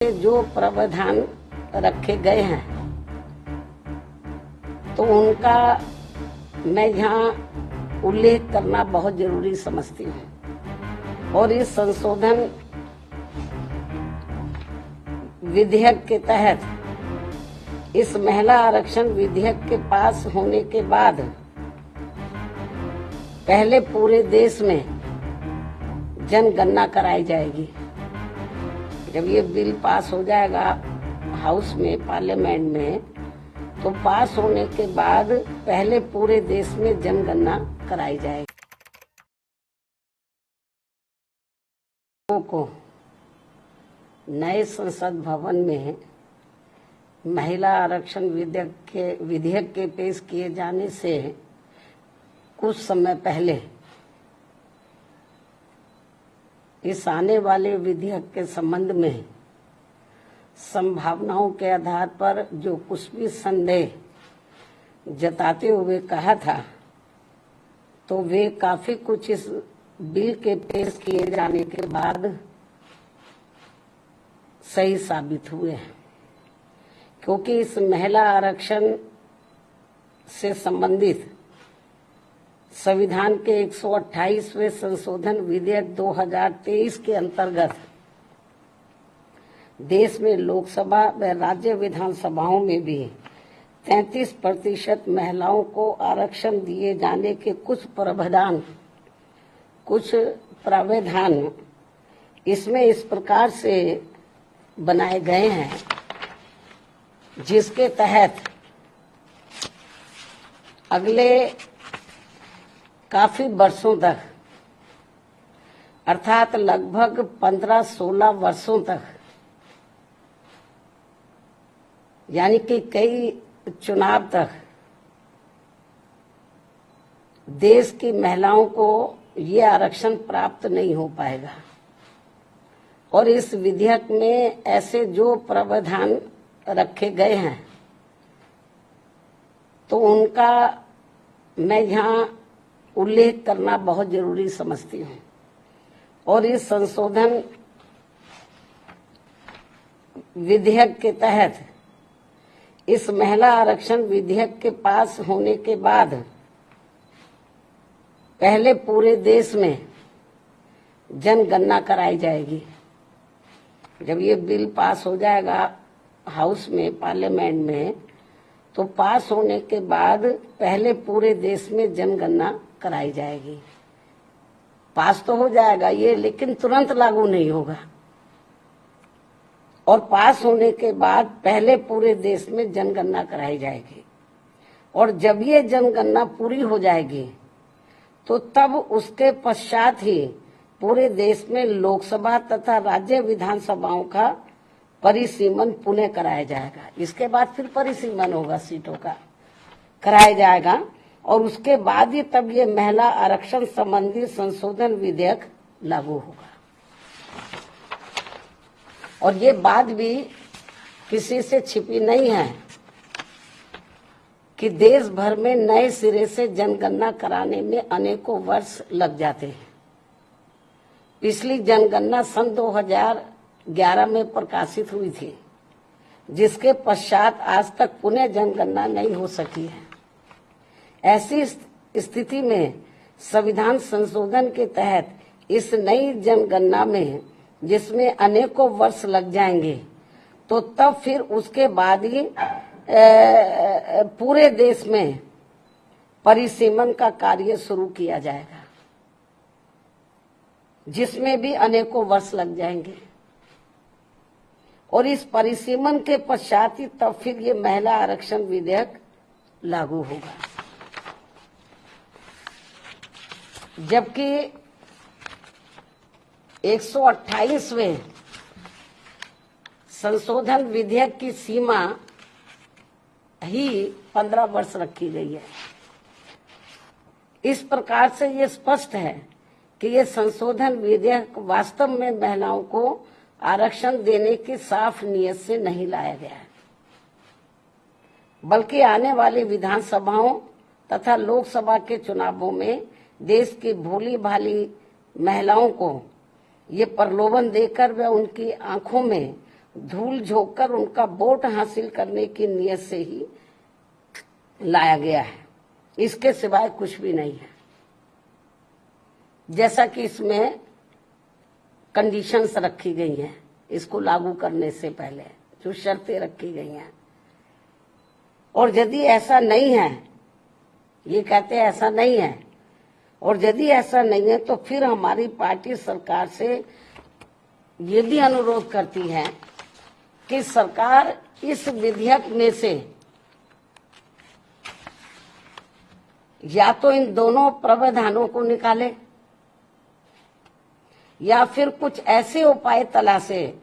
जो प्रावधान रखे गए हैं तो उनका मैं यहाँ उल्लेख करना बहुत जरूरी समझती हूँ। और इस संशोधन विधेयक के तहत इस महिला आरक्षण विधेयक के पास होने के बाद पहले पूरे देश में जनगणना कराई जाएगी। जब ये बिल पास हो जाएगा हाउस में, पार्लियामेंट में, तो पास होने के बाद पहले पूरे देश में जनगणना कराई जाएगी। को नए संसद भवन में महिला आरक्षण विधेयक के पेश किए जाने से कुछ समय पहले इस आने वाले विधेयक के संबंध में संभावनाओं के आधार पर जो कुछ भी संदेह जताते हुए कहा था, तो वे काफी कुछ इस बिल के पेश किए जाने के बाद सही साबित हुए हैं। क्योंकि इस महिला आरक्षण से संबंधित संविधान के 128वें संशोधन विधेयक 2023 के अंतर्गत देश में लोकसभा व राज्य विधानसभाओं में भी 33% महिलाओं को आरक्षण दिए जाने के कुछ प्रावधान इसमें इस प्रकार से बनाए गए हैं, जिसके तहत अगले काफी वर्षों तक, अर्थात लगभग 15-16 वर्षों तक, यानी कि कई चुनाव तक देश की महिलाओं को ये आरक्षण प्राप्त नहीं हो पाएगा। और इस विधेयक में ऐसे जो प्रावधान रखे गए हैं तो उनका मैं यहाँ उल्लेख करना बहुत जरूरी समझती हूँ। और इस संशोधन विधेयक के तहत इस महिला आरक्षण विधेयक के पास होने के बाद पहले पूरे देश में जनगणना कराई जाएगी। जब ये बिल पास हो जाएगा हाउस में, पार्लियामेंट में, तो पास होने के बाद पहले पूरे देश में जनगणना कराई जाएगी। पास तो हो जाएगा ये, लेकिन तुरंत लागू नहीं होगा। और पास होने के बाद पहले पूरे देश में जनगणना कराई जाएगी। और जब ये जनगणना पूरी हो जाएगी तो तब उसके पश्चात ही पूरे देश में लोकसभा तथा राज्य विधानसभाओं का परिसीमन पुनः कराया जाएगा। इसके बाद फिर परिसीमन होगा, सीटों का कराया जाएगा। और उसके बाद ही तब ये महिला आरक्षण संबंधी संशोधन विधेयक लागू होगा। और ये बात भी किसी से छिपी नहीं है कि देश भर में नए सिरे से जनगणना कराने में अनेकों वर्ष लग जाते हैं। पिछली जनगणना सन 2011 में प्रकाशित हुई थी, जिसके पश्चात आज तक पुनः जनगणना नहीं हो सकी है। ऐसी स्थिति में संविधान संशोधन के तहत इस नई जनगणना में, जिसमें अनेकों वर्ष लग जाएंगे, तो तब फिर उसके बाद ही पूरे देश में परिसीमन का कार्य शुरू किया जाएगा, जिसमें भी अनेकों वर्ष लग जाएंगे। और इस परिसीमन के पश्चात ही तब फिर ये महिला आरक्षण विधेयक लागू होगा। जबकि 128वें संशोधन विधेयक की सीमा ही 15 वर्ष रखी गई है। इस प्रकार से ये स्पष्ट है कि ये संशोधन विधेयक वास्तव में महिलाओं को आरक्षण देने की साफ नीयत से नहीं लाया गया है, बल्कि आने वाली विधानसभाओं तथा लोकसभा के चुनावों में देश की भोली भाली महिलाओं को ये प्रलोभन देकर वे उनकी आंखों में धूल झोंककर उनका वोट हासिल करने की नीयत से ही लाया गया है, इसके सिवाय कुछ भी नहीं है। जैसा कि इसमें कंडीशंस रखी गई हैं इसको लागू करने से पहले, जो शर्तें रखी गई हैं, और यदि ऐसा नहीं है, ये कहते हैं ऐसा नहीं है, और यदि ऐसा नहीं है तो फिर हमारी पार्टी सरकार से ये भी अनुरोध करती है कि सरकार इस विधेयक में से या तो इन दोनों प्रावधानों को निकाले या फिर कुछ ऐसे उपाय तलाशे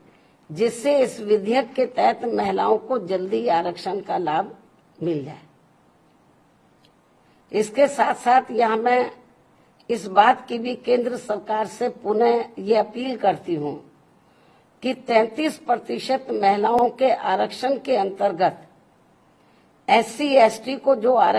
जिससे इस विधेयक के तहत महिलाओं को जल्दी आरक्षण का लाभ मिल जाए। इसके साथ साथ यहां मैं इस बात की भी केंद्र सरकार से पुनः ये अपील करती हूं कि 33% महिलाओं के आरक्षण के अंतर्गत SC ST को जो आरक्षण